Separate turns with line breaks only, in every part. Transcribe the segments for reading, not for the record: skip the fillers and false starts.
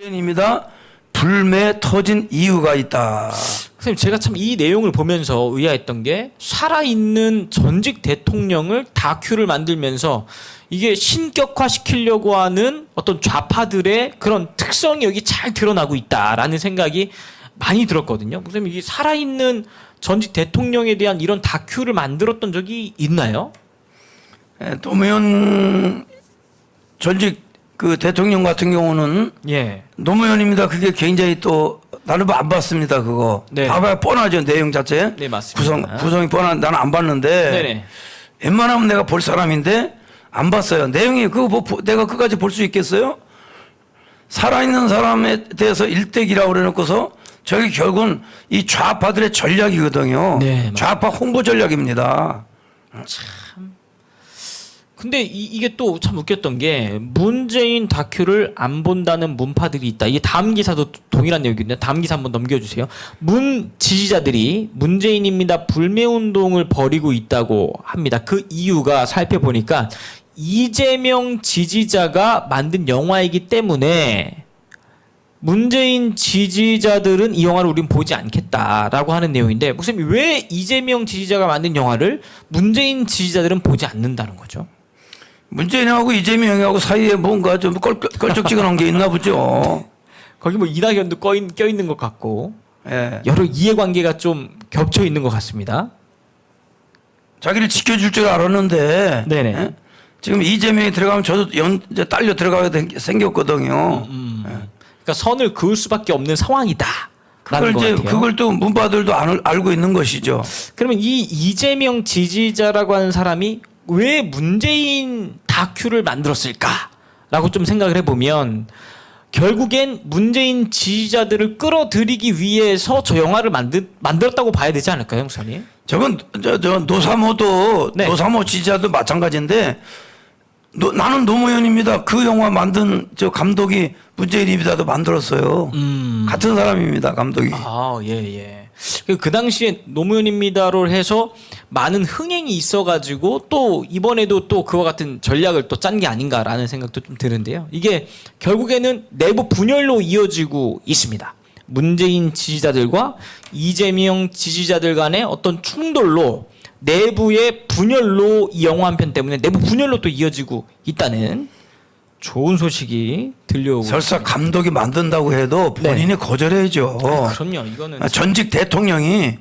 입니다. 불매 터진 이유가 있다.
선생님, 제가 참 이 내용을 보면서 의아했던 게 살아있는 전직 대통령을 다큐를 만들면서 이게 신격화시키려고 하는 어떤 좌파들의 그런 특성이 여기 잘 드러나고 있다라는 생각이 많이 들었거든요. 선생님, 이게 살아있는 전직 대통령에 대한 이런 다큐를 만들었던 적이 있나요?
노무현 전직 그 대통령 같은 경우는
예.
노무현입니다. 그게 굉장히 또 나는 안 봤습니다. 그거
네.
봐봐야 뻔하죠. 내용 자체.
네, 맞습니다.
구성이 뻔한. 나는 안 봤는데.
네네.
웬만하면 내가 볼 사람인데 안 봤어요. 내용이 그거 뭐 내가 그까지 볼 수 있겠어요? 살아있는 사람에 대해서 일대기라고 그래놓고서 저게 결국은 이 좌파들의 전략이거든요.
네,
좌파 홍보 전략입니다.
근데 이게 또 참 웃겼던 게 문재인 다큐를 안 본다는 문파들이 있다. 이게 다음 기사도 동일한 내용이거든요. 다음 기사 한번 넘겨주세요. 문 지지자들이 문재인입니다 불매운동을 벌이고 있다고 합니다. 그 이유가 살펴보니까 이재명 지지자가 만든 영화이기 때문에 문재인 지지자들은 이 영화를 우린 보지 않겠다라고 하는 내용인데 목사님, 왜 이재명 지지자가 만든 영화를 문재인 지지자들은 보지 않는다는 거죠?
문재인하고 이재명하고 사이에 뭔가 좀 껄쩍지근한 게 있나 보죠.
거기 뭐 이낙연도 껴있는 것 같고
예.
여러 이해관계가 좀 겹쳐 있는 것 같습니다.
자기를 지켜줄 줄 알았는데.
네네.
예? 지금 이재명이 들어가면 저도 이제 딸려 들어가게 생겼거든요.
그러니까 선을 그을 수밖에 없는 상황이다.
그걸 또 문파들도 알고 있는 것이죠.
그러면 이 이재명 지지자라고 하는 사람이 왜 문재인 다큐를 만들었을까라고 좀 생각을 해보면 결국엔 문재인 지지자들을 끌어들이기 위해서 저 영화를 만들었다고 봐야 되지 않을까요, 목사님?
저건 저 노사모도
네.
노사모 지지자도 마찬가지인데 나는 노무현입니다. 그 영화 만든 저 감독이 문재인입니다도 만들었어요. 같은 사람입니다, 감독이.
아, 예. 그 당시에 노무현입니다로 해서 많은 흥행이 있어가지고 또 이번에도 또 그와 같은 전략을 또 짠 게 아닌가라는 생각도 좀 드는데요. 이게 결국에는 내부 분열로 이어지고 있습니다. 문재인 지지자들과 이재명 지지자들 간의 어떤 충돌로 내부의 분열로 이 영화 한 편 때문에 내부 분열로 또 이어지고 있다는 좋은 소식이 들려오고
설사
있습니다.
감독이 만든다고 해도 본인이
네.
거절해야죠.
그럼요. 이거는
전직 대통령이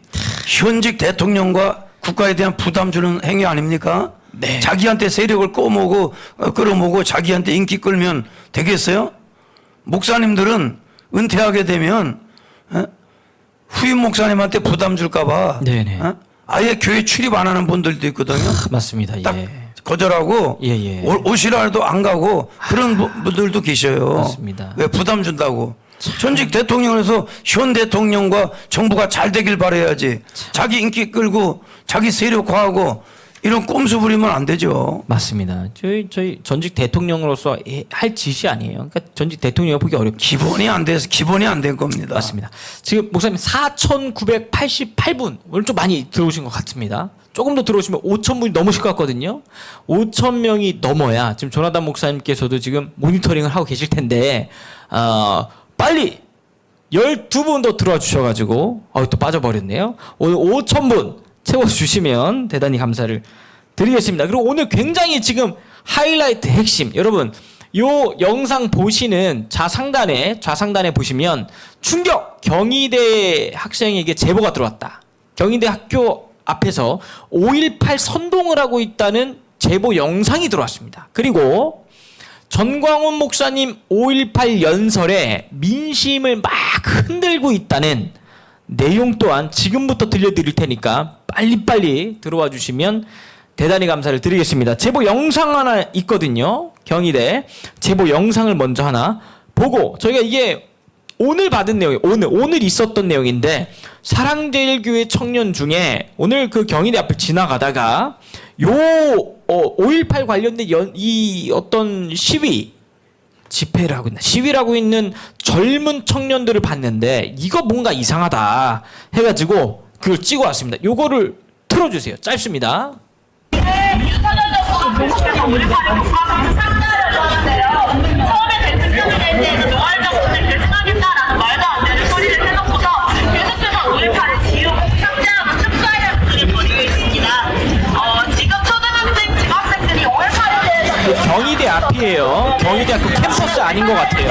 현직 대통령과 국가에 대한 부담 주는 행위 아닙니까?
네.
자기한테 세력을 끌어모고 자기한테 인기 끌면 되겠어요? 목사님들은 은퇴하게 되면 후임 목사님한테 부담 줄까 봐
네네.
아예 교회 출입 안 하는 분들도 있거든요.
맞습니다.
딱
예.
거절하고
예.
오시라 해도 안 가고 그런 분들도 계셔요.
맞습니다.
왜 부담 준다고. 전직 대통령에서 현 대통령과 정부가 잘 되길 바라야지. 자기 인기 끌고 자기 세력화하고 이런 꼼수 부리면 안 되죠.
맞습니다. 저희 전직 대통령으로서 할 짓이 아니에요. 그러니까 전직 대통령이 보기 어렵죠.
기본이 안 돼서 기본이 안 된 겁니다.
맞습니다. 지금 목사님 4,988분 오늘 좀 많이 들어오신 것 같습니다. 조금 더 들어오시면 5,000분이 넘으실 것 같거든요. 5,000명이 넘어야 지금 조나단 목사님께서도 지금 모니터링을 하고 계실 텐데 빨리 12분 더 들어와 주셔가지고 또 빠져버렸네요. 오늘 5,000분 채워주시면 대단히 감사를 드리겠습니다. 그리고 오늘 굉장히 지금 하이라이트 핵심 여러분 요 영상 보시는 좌상단에 보시면 충격! 경희대 학생에게 제보가 들어왔다. 경희대 학교 앞에서 5.18 선동을 하고 있다는 제보 영상이 들어왔습니다. 그리고 전광훈 목사님 5.18 연설에 민심을 막 흔들고 있다는 내용 또한 지금부터 들려드릴 테니까 빨리빨리 들어와 주시면 대단히 감사를 드리겠습니다. 제보 영상 하나 있거든요. 경희대 제보 영상을 먼저 하나 보고 저희가 이게 오늘 받은 내용이에요. 오늘 있었던 내용인데 사랑제일교회 청년 중에 오늘 그 경희대 앞을 지나가다가 5.18 관련된 이 어떤 집회를 하고 있나 시위를 하고 있는 젊은 청년들을 봤는데 이거 뭔가 이상하다 해가지고 그걸 찍어 왔습니다. 요거를 틀어주세요. 짧습니다.
서울의 대통령에 대해서 노활적
캠퍼스 아닌 것 같아요.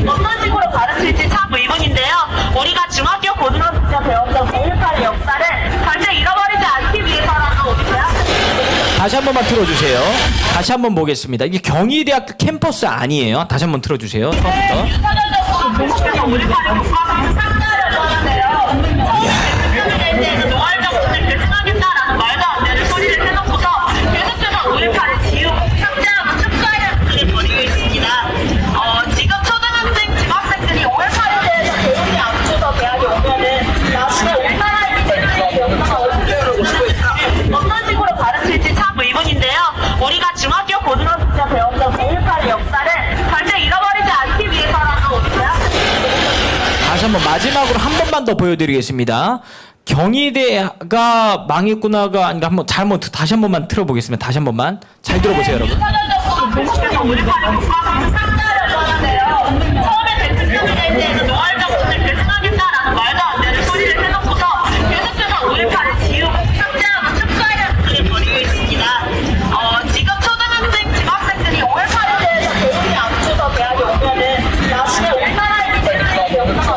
어떤 식으로 가르칠지 참 의문인데요. 우리가 중학교 고등학교 때 배웠던 5.18의 역사를 절대 잃어버리지 않기 위해서라는 어디서요?
다시 한 번만 틀어주세요. 다시 한 번 보겠습니다. 이게 경희대학교 캠퍼스 아니에요. 다시 한 번 틀어주세요. 처음부터.
윤석열 정부가 계속해서 5.18의 국가상을 상대하려고 하는데요. 처음에 대해서 노알 정권을 계승하겠다라는 말도 안 되는 소리를 해놓고서 계속해서 5.18을 지우고 삭제하고 축소하려는 소리를 벌이고 있습니다. 지금 초등학생, 중학생들이 5.18에 대해서 배우지 않고서 대학에 오면은 나중에 우리나라에 대해서 영상을 어떻게 어떤 식으로 가르칠지 참 의문인데요. 우리가 중학교 고등학교 때 배웠던 5.18의 역사를 절대 잃어버리지 않기 위해서라는 어디서요?
다시 한번 마지막으로 한 번만 더 보여드리겠습니다. 경희대가 망했구나가 아니라 다시 한 번만 틀어보겠습니다. 다시 한 번만 잘 들어보세요, 여러분.
계속해서 5.18의 국가상을 상대하려고 하는데요. 처음에 대통령에 대해서 노알 정권을 계승하겠다라는 말도 안 되는 소리를 해놓고서 계속해서 5.18을 지우고 삭제하고 축소하려는 소리를 벌이고 있습니다. 지금 초등학생, 중학생들이 5.18에 대해서 배우지 않고서 대학에 오면은 나중에 우리나라에 대해서 영상을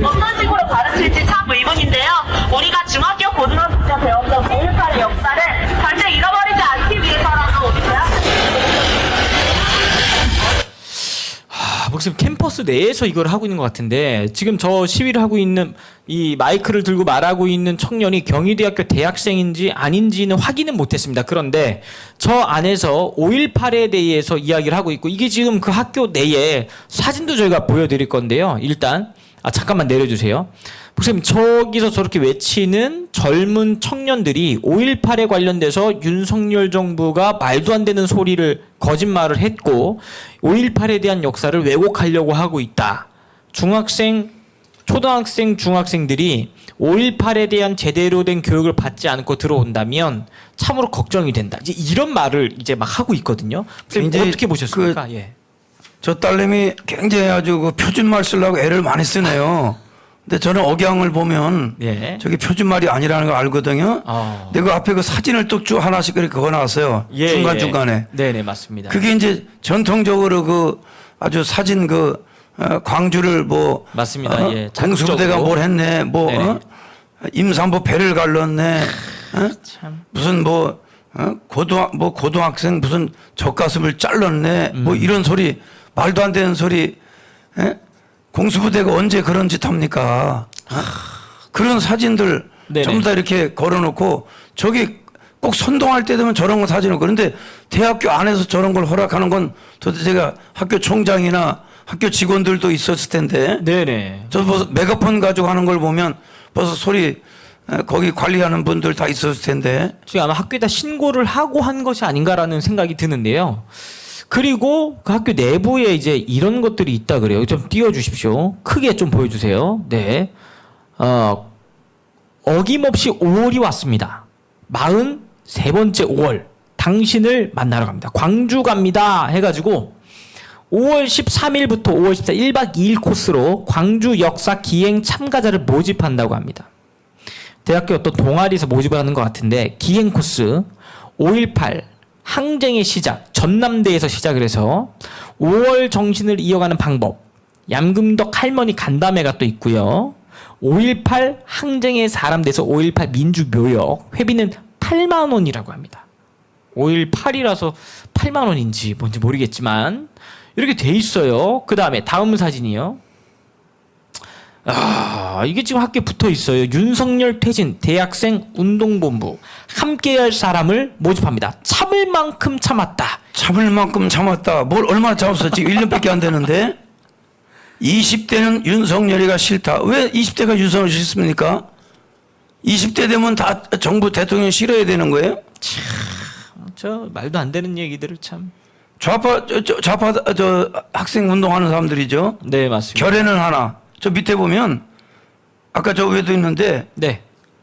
어떤 식으로 가르칠지 참 의문인데요. 우리가 중학교 고등학교 때 배웠던 5.18의 역사를 절대 잃어버리지 않기 위해서라는 어디서요?
목사님 캠퍼스 내에서 이걸 하고 있는 것 같은데 지금 저 시위를 하고 있는 이 마이크를 들고 말하고 있는 청년이 경희대학교 대학생인지 아닌지는 확인은 못했습니다. 그런데 저 안에서 5.18에 대해서 이야기를 하고 있고 이게 지금 그 학교 내에 사진도 저희가 보여드릴 건데요. 일단 잠깐만 내려주세요. 목사님 저기서 저렇게 외치는 젊은 청년들이 5.18에 관련돼서 윤석열 정부가 말도 안 되는 소리를 거짓말을 했고 5.18에 대한 역사를 왜곡하려고 하고 있다. 초등학생, 중학생들이 5.18에 대한 제대로 된 교육을 받지 않고 들어온다면 참으로 걱정이 된다. 이제 이런 말을 이제 막 하고 있거든요. 목사님 어떻게 보셨습니까? 예.
저 딸내미 굉장히 아주 그 표준말 쓰려고 애를 많이 쓰네요. 근데 저는 억양을 보면
예.
저게 표준말이 아니라는 걸 알거든요. 근데 그 앞에 그 사진을 또 쭉 하나씩 그렇게 그어놨어요. 중간중간에.
네네, 맞습니다.
그게 이제 전통적으로 그 아주 사진 광주를 뭐.
맞습니다. 예.
공수부대가
자극적으로.
뭘 했네. 뭐, 임산부 배를 갈랐네.
참.
무슨 고등학생 무슨 젖가슴을 잘랐네. 뭐 이런 소리, 말도 안 되는 소리. 공수부대가 언제 그런 짓 합니까? 그런 사진들
네네.
전부 다 이렇게 걸어놓고 저기 꼭 선동할 때 되면 저런 거 사진을 그런데 대학교 안에서 저런 걸 허락하는 건 도대체 제가 학교 총장이나 학교 직원들도 있었을 텐데.
네네.
저 벌써 메가폰 가지고 하는 걸 보면 벌써 소리 거기 관리하는 분들 다 있었을 텐데.
지금 아마 학교에다 신고를 하고 한 것이 아닌가라는 생각이 드는데요. 그리고 그 학교 내부에 이제 이런 것들이 있다 그래요. 좀 띄워주십시오. 크게 좀 보여주세요. 네. 어김없이 5월이 왔습니다. 43번째 5월. 당신을 만나러 갑니다. 광주 갑니다. 해가지고 5월 13일부터 5월 14일 1박 2일 코스로 광주 역사 기행 참가자를 모집한다고 합니다. 대학교 어떤 동아리에서 모집을 하는 것 같은데 기행 코스 5.18 항쟁의 시작 전남대에서 시작을 해서 5월 정신을 이어가는 방법 얌금덕 할머니 간담회가 또 있고요. 5.18 항쟁의 사람 돼서 5.18 민주묘역 회비는 8만 원이라고 합니다. 5.18이라서 8만 원인지 뭔지 모르겠지만 이렇게 돼 있어요. 그 다음에 다음 사진이요. 이게 지금 학교에 붙어 있어요. 윤석열 퇴진 대학생 운동본부 함께할 사람을 모집합니다. 참을 만큼 참았다.
참을 만큼 참았다. 뭘 얼마나 참았어? 지금 1년밖에 안 되는데. 20대는 윤석열이가 싫다. 왜 20대가 윤석열 싫습니까? 20대 되면 다 정부 대통령 싫어야 되는 거예요?
저 말도 안 되는 얘기들을 참.
좌파 학생 운동하는 사람들이죠.
네, 맞습니다.
결에는 하나. 저 밑에 보면 아까 저 위에도 있는데
네.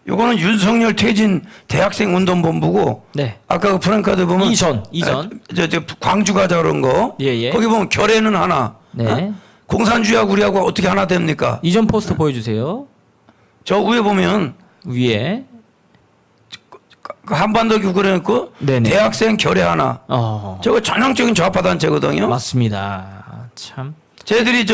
요거는 윤석열 퇴진 대학생 운동본부고
네.
아까 그 프랭카드 보면
이전.
저 광주 가자 그런 거
예.
거기 보면 결에는 하나.
네.
공산주의하고 우리하고 어떻게 하나 됩니까?
이전 포스터 보여주세요.
저 위에 보면
위에.
그 한반도 교구라고
네네.
대학생 결의 하나. 저거 전형적인 좌파 단체거든요.
맞습니다. 참.
쟤들이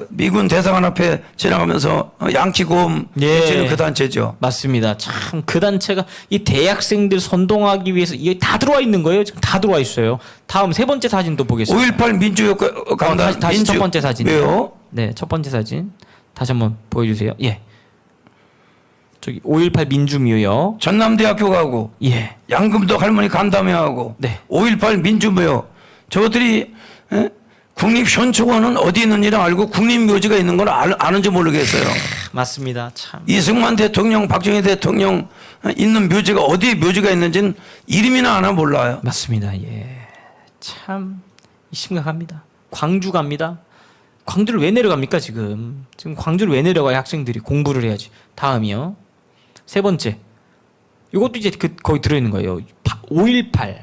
미군 대사관 앞에 지나가면서 양치고음
예.
외치는 그 단체죠.
맞습니다. 참 그 단체가 이 대학생들 선동하기 위해서 이게 다 들어와 있는 거예요. 지금 다 들어와 있어요. 다음 세 번째 사진도 보겠습니다.
5.18 민주혁 강단
다시 첫 번째 사진.
왜요?
네, 첫 번째 사진. 다시 한번 보여주세요. 예. 저기 5.18 민주묘역.
전남대학교 가고
예.
양금덕 할머니 간담회하고
네.
5.18 민주묘역 저것들이 국립현충원은 어디 있는지는 알고 국립묘지가 있는 건 아는지 모르겠어요.
맞습니다. 참.
이승만 대통령, 박정희 대통령 있는 묘지가 어디에 묘지가 있는지는 이름이나 하나 몰라요.
맞습니다. 예. 참 심각합니다. 광주 갑니다. 광주를 왜 내려갑니까 지금? 지금 광주를 왜 내려가요? 학생들이 공부를 해야지. 다음이요. 세 번째. 이것도 이제 거기 들어있는 거예요. 5.18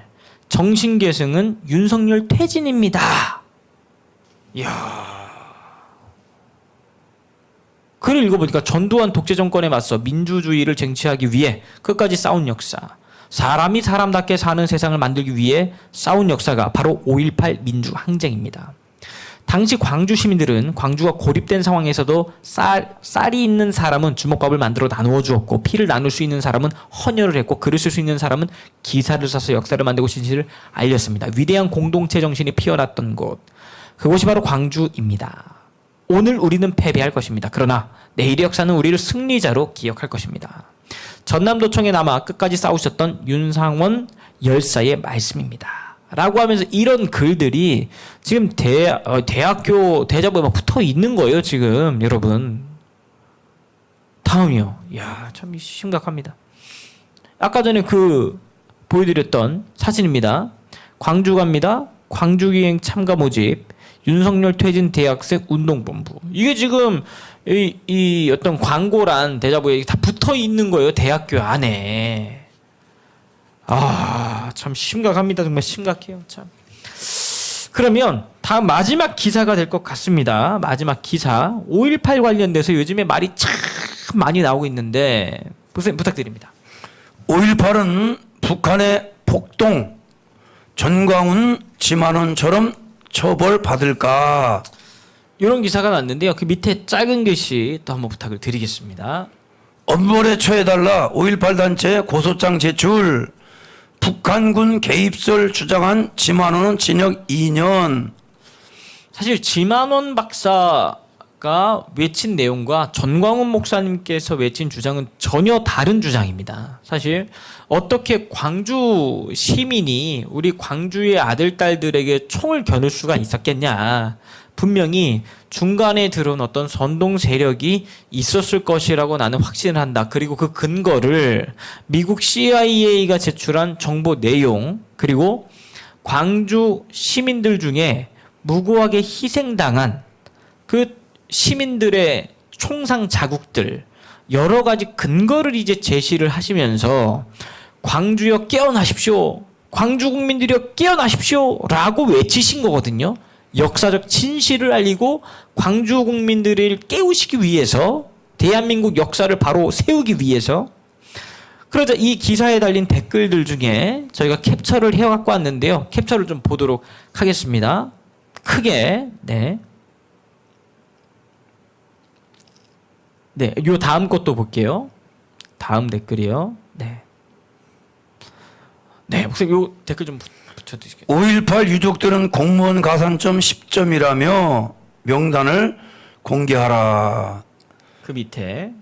정신계승은 윤석열 퇴진입니다. 이야. 글을 읽어보니까 전두환 독재 정권에 맞서 민주주의를 쟁취하기 위해 끝까지 싸운 역사. 사람이 사람답게 사는 세상을 만들기 위해 싸운 역사가 바로 5.18 민주항쟁입니다. 당시 광주 시민들은 광주가 고립된 상황에서도 쌀이 있는 사람은 주먹밥을 만들어 나누어 주었고 피를 나눌 수 있는 사람은 헌혈을 했고 글을 쓸 수 있는 사람은 기사를 써서 역사를 만들고 진실을 알렸습니다. 위대한 공동체 정신이 피어났던 곳. 그곳이 바로 광주입니다. 오늘 우리는 패배할 것입니다. 그러나 내일의 역사는 우리를 승리자로 기억할 것입니다. 전남도청에 남아 끝까지 싸우셨던 윤상원 열사의 말씀입니다. 라고 하면서 이런 글들이 지금 대학교 대자보에 막 붙어 있는 거예요, 지금, 여러분. 다음이요. 이야, 참 심각합니다. 아까 전에 보여드렸던 사진입니다. 광주 갑니다. 광주기행 참가 모집. 윤석열 퇴진 대학생 운동본부. 이게 지금 이 어떤 광고란 대자보에 다 붙어 있는 거예요, 대학교 안에. 참 심각합니다. 정말 심각해요. 참. 그러면 다음 마지막 기사가 될 것 같습니다. 마지막 기사. 5.18 관련돼서 요즘에 말이 참 많이 나오고 있는데 부탁드립니다.
5.18은 북한의 폭동, 전광훈, 지만원처럼 처벌받을까?
이런 기사가 났는데요. 그 밑에 작은 글씨 또 한번 부탁을 드리겠습니다.
엄벌에 처해달라 5.18 단체 고소장 제출. 북한군 개입설 주장한 지만원은 징역 2년.
사실 지만원 박사가 외친 내용과 전광훈 목사님께서 외친 주장은 전혀 다른 주장입니다. 사실 어떻게 광주 시민이 우리 광주의 아들, 딸들에게 총을 겨눌 수가 있었겠냐. 분명히 중간에 들어온 어떤 선동 세력이 있었을 것이라고 나는 확신을 한다. 그리고 그 근거를 미국 CIA가 제출한 정보 내용, 그리고 광주 시민들 중에 무고하게 희생당한 그 시민들의 총상 자국들, 여러 가지 근거를 이제 제시를 하시면서 광주여 깨어나십시오. 광주 국민들이여 깨어나십시오. 라고 외치신 거거든요. 역사적 진실을 알리고 광주 국민들을 깨우시기 위해서, 대한민국 역사를 바로 세우기 위해서. 그러자 이 기사에 달린 댓글들 중에 저희가 캡처를 해갖고 왔는데요. 캡처를 좀 보도록 하겠습니다. 크게. 네. 네, 요 다음 것도 볼게요. 다음 댓글이요. 네. 네, 목사님 요 댓글 좀 붙여주시겠어요?
5.18 유족들은 공무원 가산점 10점이라며 명단을 공개하라.
그 밑에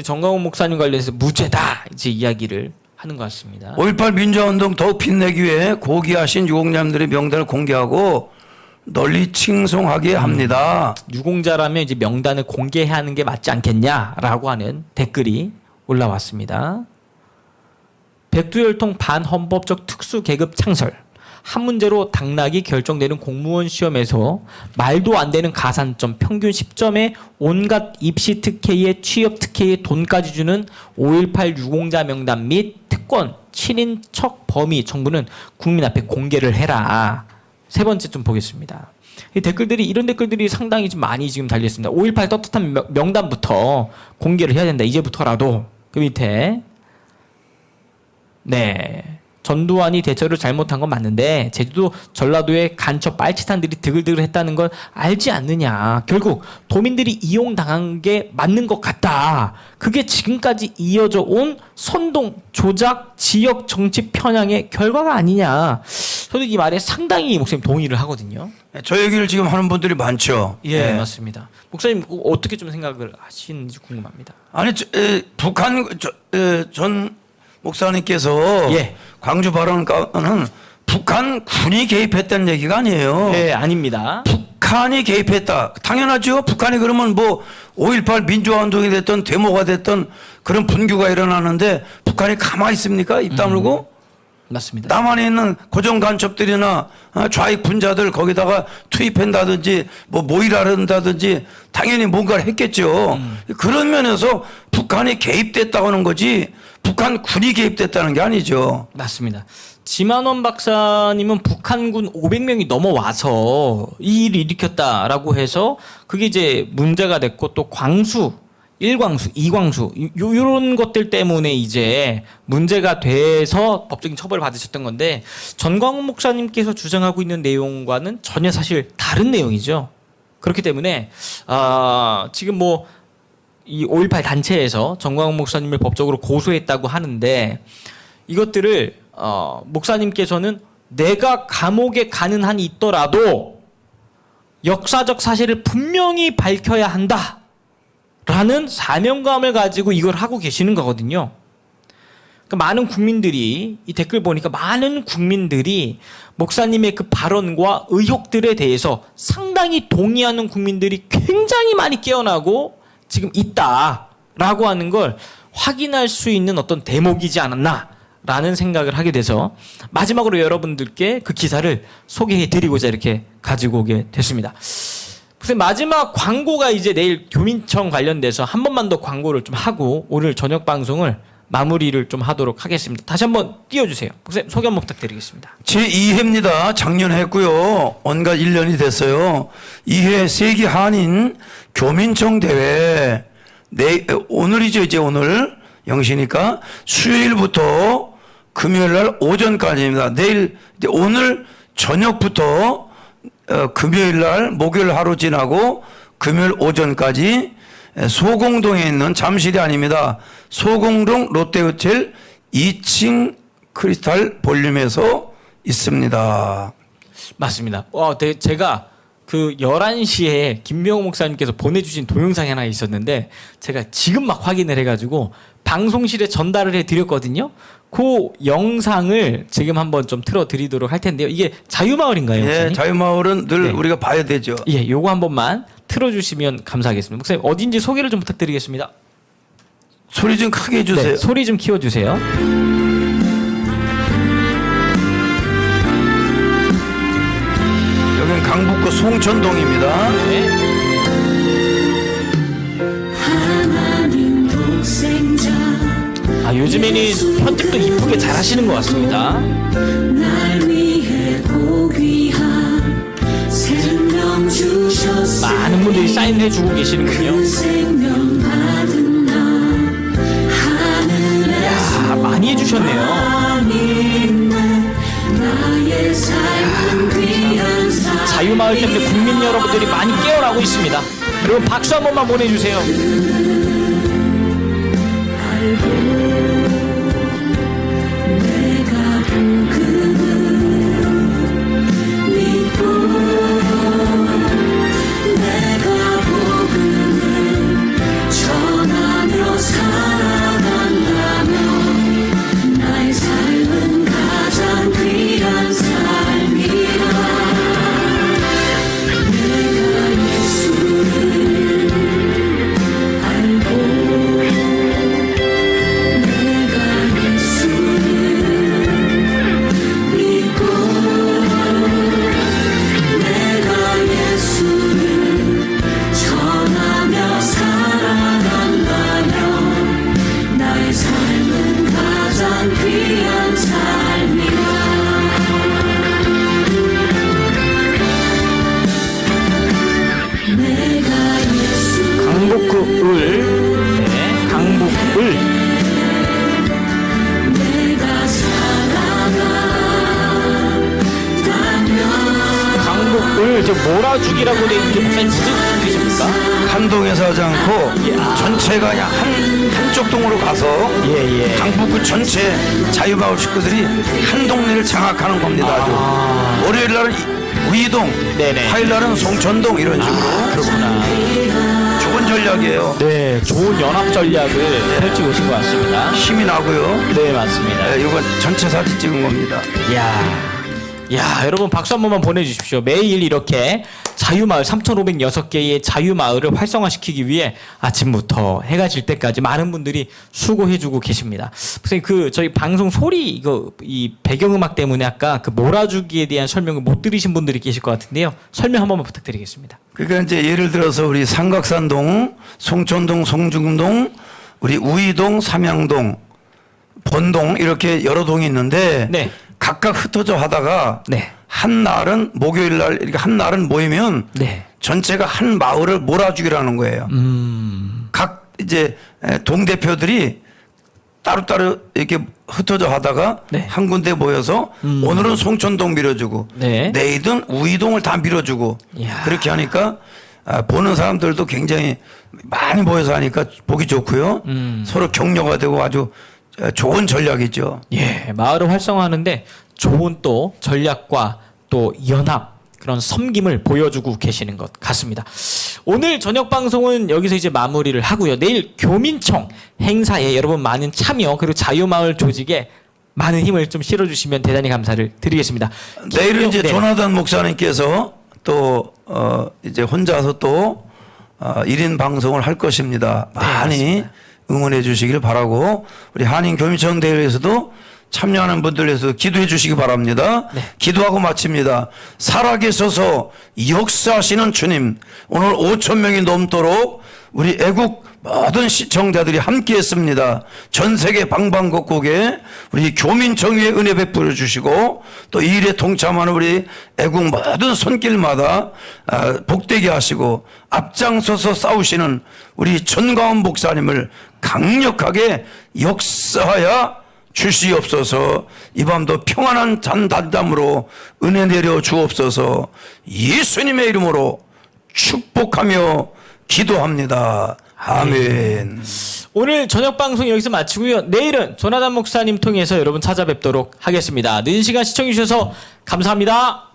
정광훈 목사님 관련해서 무죄다 이제 이야기를 하는 것 같습니다.
5.18 민주화운동 더욱 빛내기 위해 고귀하신 유공자님들의 명단을 공개하고 널리 칭송하게 합니다.
유공자라면 이제 명단을 공개해야 하는 게 맞지 않겠냐라고 하는 댓글이 올라왔습니다. 백두혈통 반헌법적 특수계급 창설. 한 문제로 당락이 결정되는 공무원 시험에서 말도 안 되는 가산점 평균 10점에 온갖 입시 특혜에 취업 특혜에 돈까지 주는 5.18 유공자 명단 및 특권, 친인척 범위 정부는 국민 앞에 공개를 해라. 세 번째 좀 보겠습니다. 이 댓글들이, 이런 댓글들이 상당히 좀 많이 지금 달렸습니다. 5.18 떳떳한 명단부터 공개를 해야 된다. 이제부터라도. 그 밑에 네. 전두환이 대처를 잘못한 건 맞는데 제주도 전라도의 간첩 빨치산들이 드글드글했다는 걸 알지 않느냐. 결국 도민들이 이용당한 게 맞는 것 같다. 그게 지금까지 이어져 온 선동, 조작, 지역 정치 편향의 결과가 아니냐. 저도 이 말에 상당히 목사님 동의를 하거든요.
저 얘기를 지금 하는 분들이 많죠.
예, 맞습니다. 목사님 어떻게 좀 생각을 하시는지 궁금합니다.
아니 북한 전 목사님께서
예.
광주 발언가는 북한 군이 개입했다는 얘기가 아니에요.
예, 아닙니다.
북한이 개입했다. 당연하죠. 북한이 그러면 뭐 5.18 민주화 운동이 됐던 데모가 됐던 그런 분규가 일어나는데 북한이 가만히 있습니까? 입 다물고?
맞습니다.
남한에 있는 고정 간첩들이나 좌익 분자들 거기다가 투입한다든지 뭐 모의를 한다든지 당연히 뭔가를 했겠죠. 그런 면에서 북한이 개입됐다고 하는 거지 북한 군이 개입됐다는 게 아니죠.
맞습니다. 지만원 박사님은 북한군 500명이 넘어와서 이 일을 일으켰다라고 해서 그게 이제 문제가 됐고 또 광수 1광수, 2광수 요런 것들 때문에 이제 문제가 돼서 법적인 처벌을 받으셨던 건데 전광훈 목사님께서 주장하고 있는 내용과는 전혀 사실 다른 내용이죠. 그렇기 때문에 지금 뭐 이 5.18 단체에서 전광훈 목사님을 법적으로 고소했다고 하는데 이것들을 목사님께서는 내가 감옥에 가는 한이 있더라도 역사적 사실을 분명히 밝혀야 한다. 라는 사명감을 가지고 이걸 하고 계시는 거거든요. 그러니까 많은 국민들이 이 댓글 보니까 많은 국민들이 목사님의 그 발언과 의혹들에 대해서 상당히 동의하는 국민들이 굉장히 많이 깨어나고 지금 있다라고 하는 걸 확인할 수 있는 어떤 대목이지 않았나라는 생각을 하게 돼서 마지막으로 여러분들께 그 기사를 소개해드리고자 이렇게 가지고 오게 됐습니다. 마지막 광고가 이제 내일 교민청 관련돼서 한 번만 더 광고를 좀 하고 오늘 저녁 방송을 마무리를 좀 하도록 하겠습니다. 다시 한번 띄워주세요. 목사님 소개 한번 부탁드리겠습니다.
제2회입니다. 작년에 했고요. 온갖 1년이 됐어요. 2회 세계 한인 교민청 대회 오늘이죠. 이제 오늘 0시니까 수요일부터 금요일 날 오전까지입니다. 내일 오늘 저녁부터 금요일 날 목요일 하루 지나고 금요일 오전까지 소공동에 있는 잠실이 아닙니다. 소공동 롯데호텔 2층 크리스탈 볼륨에서 있습니다.
맞습니다. 제가 그 11시에 김명호 목사님께서 보내주신 동영상이 하나 있었는데 제가 지금 막 확인을 해가지고 방송실에 전달을 해드렸거든요. 그 영상을 지금 한번 좀 틀어드리도록 할 텐데요. 이게 자유마을인가요? 목사님?
예, 자유마을은 늘 우리가 봐야 되죠.
예, 요거 한 번만 틀어주시면 감사하겠습니다. 목사님 어딘지 소개를 좀 부탁드리겠습니다.
소리 좀 크게 해주세요.
네, 소리 좀 키워주세요.
여기는 강북구 송천동입니다.
네.
하나님 독생자
요즘에는 편집도 이쁘게 잘 하시는 것 같습니다.
날 위해 고귀한 생명 주셨으니
많은 분들이 사인을 해주고 계시는군요.
그 생명 받은 나 하늘에서
많이 해주셨네요.
나의 삶은 귀한 삶
자유마을 때문에 국민 여러분들이 많이 깨어나고 있습니다. 여러분 박수 한 번만 보내주세요.
내가 복음을 믿고 내가 복음을 전하며 살아간다면 나의 삶은 가장 귀한 삶이라 내가 예수를 알고
오늘 저 몰아주기라고 돼 있는 게 목사님 무슨 뜻입니까?
한 동에서 하지 않고 전체가 그냥 한쪽 동으로 가서
예.
강북구 전체 자유마을 식구들이 한 동네를 장악하는 겁니다. 아주. 월요일 날은 우이동,
네네.
화요일 날은 송천동 이런 식으로.
그렇구나.
좋은 전략이에요.
네, 좋은 연합 전략을 펼치고 오신 것 같습니다.
힘이 나고요.
네, 맞습니다.
네, 이건 전체 사진 찍은 겁니다.
야, 여러분 박수 한 번만 보내주십시오. 매일 이렇게 자유마을 3,506개의 자유마을을 활성화시키기 위해 아침부터 해가 질 때까지 많은 분들이 수고해주고 계십니다. 선생님, 저희 방송 소리 이 배경음악 때문에 아까 그 몰아주기에 대한 설명을 못 들으신 분들이 계실 것 같은데요. 설명 한 번만 부탁드리겠습니다.
그러니까 이제 예를 들어서 우리 삼각산동, 송천동, 송중동, 우리 우이동, 삼양동, 본동 이렇게 여러 동이 있는데
네.
각각 흩어져 하다가
네.
한 날은 목요일 날 이렇게 한 날은 모이면
네.
전체가 한 마을을 몰아주기라는 거예요. 각 이제 동 대표들이 따로따로 이렇게 흩어져 하다가
네.
한 군데 모여서 오늘은 송천동 밀어주고
네.
내일은 우이동을 다 밀어주고
이야.
그렇게 하니까 보는 사람들도 굉장히 많이 모여서 하니까 보기 좋고요. 서로 격려가 되고 아주 좋은 전략이죠.
예, 마을을 활성화하는데 좋은 또 전략과 또 연합 그런 섬김을 보여주고 계시는 것 같습니다. 오늘 저녁 방송은 여기서 이제 마무리를 하고요. 내일 교민청 행사에 여러분 많은 참여 그리고 자유마을 조직에 많은 힘을 좀 실어주시면 대단히 감사를 드리겠습니다.
내일은 이제
네.
조나단 목사님께서 또 이제 혼자서 또 1인 방송을 할 것입니다. 많이
맞습니다.
응원해 주시길 바라고 우리 한인 교민청 대회에서도 참여하는 분들 위해서 기도해 주시기 바랍니다.
네.
기도하고 마칩니다. 살아계셔서 역사하시는 주님, 오늘 5천 명이 넘도록 우리 애국 모든 시청자들이 함께 했습니다. 전 세계 방방곡곡에 우리 교민청 위에 은혜 베풀어 주시고 또 이 일에 동참하는 우리 애국 모든 손길마다 복되게 하시고 앞장서서 싸우시는 우리 전광훈 목사님을 강력하게 역사하여 주시옵소서. 이 밤도 평안한 잔담담으로 은혜 내려 주옵소서. 예수님의 이름으로 축복하며 기도합니다. 아멘.
오늘 저녁 방송 여기서 마치고요. 내일은 조나단 목사님 통해서 여러분 찾아뵙도록 하겠습니다. 늦은 시간 시청해 주셔서 감사합니다.